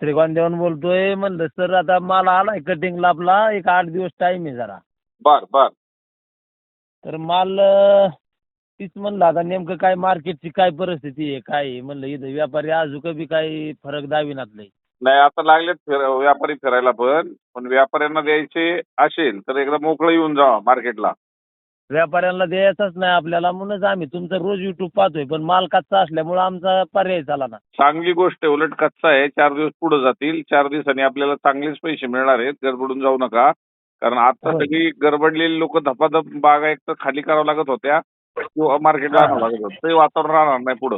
श्रीगोंद्याहून बोलतोय. म्हणलं सर आता माल आलाय कटिंगला आपला, एक 8 दिवस टाइम आहे जरा. बर बर. तर माल तीच म्हणलं आता नेमकं काय मार्केटची काय परिस्थिती आहे, काय आहे म्हणलं. इथं व्यापारी अजून बी काही फरक दाविनात नाही. नाही आता लागलेत व्यापारी फिरायला, पण व्यापाऱ्यांना द्यायचे असेल तर एकदा मोकळं येऊन जावा मार्केटला. व्यापाऱ्यांना द्यायचंच नाही आपल्याला, म्हणूनच आम्ही तुमचं रोज युट्यूब पाहतोय. पण माल कच्चा असल्यामुळे आमचा पर्याय झाला ना. चांगली गोष्ट आहे, उलट कच्चा आहे. 4 दिवस पुढे जातील. 4 दिवसांनी आपल्याला चांगलेच पैसे मिळणार आहेत. गडबडून जाऊ नका, कारण आता होय. सगळी गडबडलेली लोक धपाधप बागा एक तर खाली करावं लागत होत्या किंवा मार्केटला आणावं लागत होतं. ते वातावरण राहणार नाही पुढं.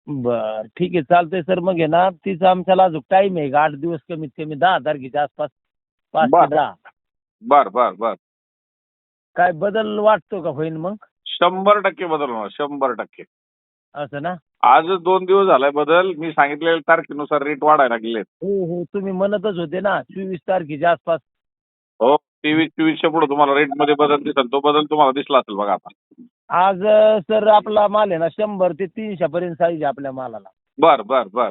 बर ठीक आहे, चालतंय सर. मग आहे ना तीच आमच्याला अजून टाइम आहे 8 दिवस, कमीत कमी 10 तारखेच्या आसपास, 5 ते बर 10. बर बर बर. काय बदल वाटतो का होईल मग? 100% बदल होणार, 100%. असं ना? आजच 2 दिवस झालाय बदल. मी सांगितलेल्या तारखेनुसार रेट वाढायला लागलेत. हो हो, तुम्ही म्हणतच होते ना 24 तारखेच्या आसपास. हो, 23-24च्या पुढे तुम्हाला रेटमध्ये बदल दिसेल. तो बदल तुम्हाला दिसला असेल बघा आता. आज सर आपला माल आहे ना 100 ते 300 पर्यंत साईज आहे आपल्या मालाला. बर बर बर.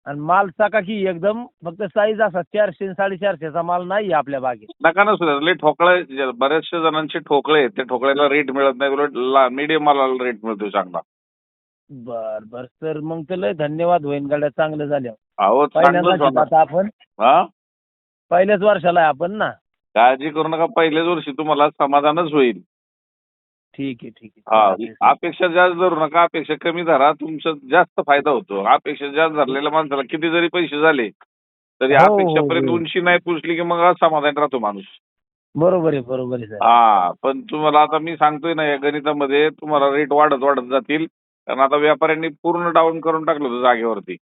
आणि माल चाकाकी एकदम, फक्त साईज असा 400 450चा माल नाही आपल्या बागेत. नका नसू द्या. लय ठोकळे, बऱ्याचशा जणांचे ठोकळे आहेत. त्या ठोकळ्याला रेट मिळत नाही, उलट मीडियम मालाला रेट मिळतो चांगला. बर बर सर, मग तर लय धन्यवाद होईन गाड्या, चांगलं झालं. अहो पहिल्यांदाच चांगलंच होणार. आता आपण हा, पहिल्याच वर्षाला आहे आपण ना. काळजी करू नका. पहिल्याच वर्षी तुम्हाला समाधानच होईल. ठीक आहे ठीक हा, आहे, चालतंय सर. अपेक्षा जास्त धरू नका. अपेक्षा कमी धरा, तुमचा जास्त फायदा होतो. अपेक्षा जास्त धरलेल्या माणसाला किती जरी पैसे झाले तरी हो, हो, अपेक्षापर्यंत हो. उंची नाही पुसली की मग समाधान राहतो माणूस. बरोबर आहे बरोबर आहे सर. हा, पण तुम्हाला आता मी सांगतोय ना, या गणितामध्ये तुम्हाला रेट वाढत वाढत जातील, कारण आता व्यापाऱ्यांनी पूर्ण डाऊन करून टाकलं होतं जागेवरती.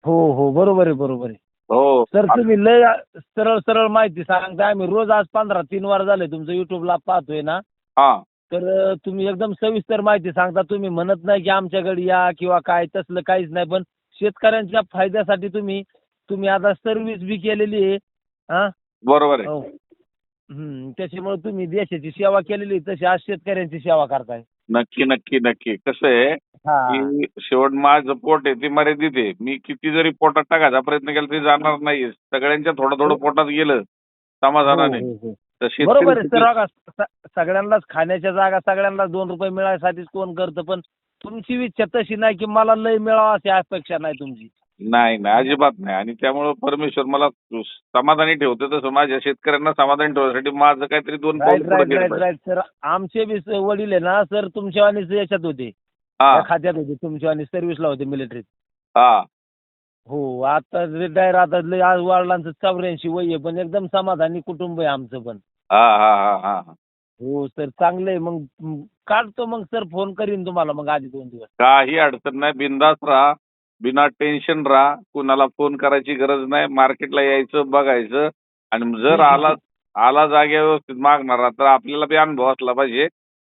हो हो, बरोबर आहे बरोबर आहे. हो. सर तुम्ही लय सरळ सरळ माहिती सांगता. आम्ही रोज आज 3 वार झाले तुमचं युट्यूबला पाहतोय ना. हा, तर तुम्ही एकदम सविस्तर माहिती सांगता. तुम्ही म्हणत नाही की आमच्याकडे या किंवा काय, तसलं काहीच नाही. पण शेतकऱ्यांच्या फायद्यासाठी तुम्ही तुम्ही आता सर्व्हिस बी केलेली आहे. हा, बरोबर आहे. हो. त्याच्यामुळे तुम्ही देशाची सेवा केलेली आहे, तशी आज शेतकऱ्यांची सेवा करताय. नक्की नक्की नक्की. कसं आहे हा. की शेवट माझं पोट आहे ते मर्यादित आहे. मी किती जरी पोटात टाकायचा प्रयत्न केला तरी जाणार नाही. सगळ्यांच्या थोडं थोडं पोटात गेलं समाधानाने हो, हो, हो. तर बरोबर आहे शेतकरी. सर. बघा, सगळ्यांनाच खाण्याच्या जागा, सगळ्यांनाच 2 रुपये मिळायसाठीच कोण करतं. पण तुमची इच्छा तशी नाही की मला लय मिळावा, अशी अपेक्षा नाही तुमची. नाही नाही, अजिबात नाही. आणि त्यामुळं परमेश्वर मला समाधानी ठेवतो. तसं माझ्या शेतकऱ्यांना समाधानी ठेवण्यासाठी माझं काहीतरी 2 पाऊल राईट पुढे राईट गेलं राईट पाहिजे. Right sir. आमचे बी वडील आहे ना सर, तुमच्या वाणीच याच्यात होते, हा त्या खात्यात होते, तुमच्या वाणी सर्व्हिसला होते मिलिटरीत. हा. हो, आता रिटायर, आता लय आज वडिलांचं 84 वय आहे, पण एकदम समाधानी कुटुंब आहे आमचं पण. हा हा हा हा. हो सर, चांगलं आहे. मग काढतो मग सर, फोन करीन तुम्हाला मग आधी 2 दिवस. काही अडचण नाही. बिंदास राहा, बिना टेन्शन राहा. कुणाला फोन करायची गरज नाही. मार्केटला यायचं, बघायचं. आणि जर आला जागे व्यवस्थित मागणारा तर आपल्याला बी अनुभव असला पाहिजे.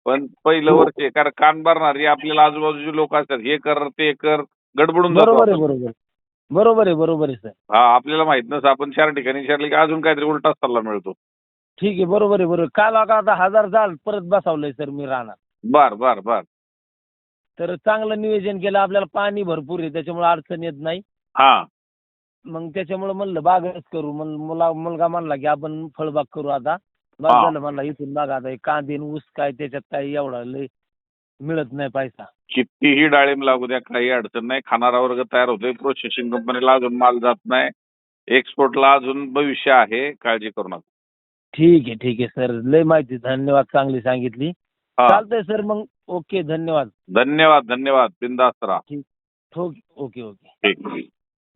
पण पहिलं हो. वर्ष आहे, कारण कान भरणारी आपल्याला आजूबाजूचे लोक असतात. हे कर ते कर, गडबडून जातो बरोबर आहे आपण. बरोबर बरोबर आहे बरोबर आहे सर. हा, आपल्याला माहित नसतं. आपण 4 ठिकाणी विचारले की अजून काहीतरी उलटाच सल्ला मिळतो. ठीक आहे, बरोबर आहे बरोबर. काल आता 1000 झाड परत बसवलंय सर मी राहणार. बर बर बर. तर चांगलं नियोजन केलं. आपल्याला पाणी भरपूर आहे, त्याच्यामुळे अडचण येत नाही. हा, मग त्याच्यामुळे म्हणलं बागच करू. मुलगा म्हणला की आपण फळबाग करू आता. बस हा. झालं म्हणला, इथून बाग आता कांदे आणि ऊस काय, त्याच्यात काही एवढा लय मिळत नाही पैसा. कितीही डाळिंब लागू द्या, काही अडचण नाही. खाणारा वर्ग तयार होतोय. प्रोसेसिंग कंपनीला अजून माल जात नाही. एक्सपोर्टला अजून भविष्य आहे. काळजी करू नका. ठीक आहे सर. लय माहिती, धन्यवाद, चांगली सांगितली. हा, चालतंय सर मग. ओके, धन्यवाद. धन्यवाद धन्यवाद. बिंदास राहा. ठीक. Okay okay. ठीक.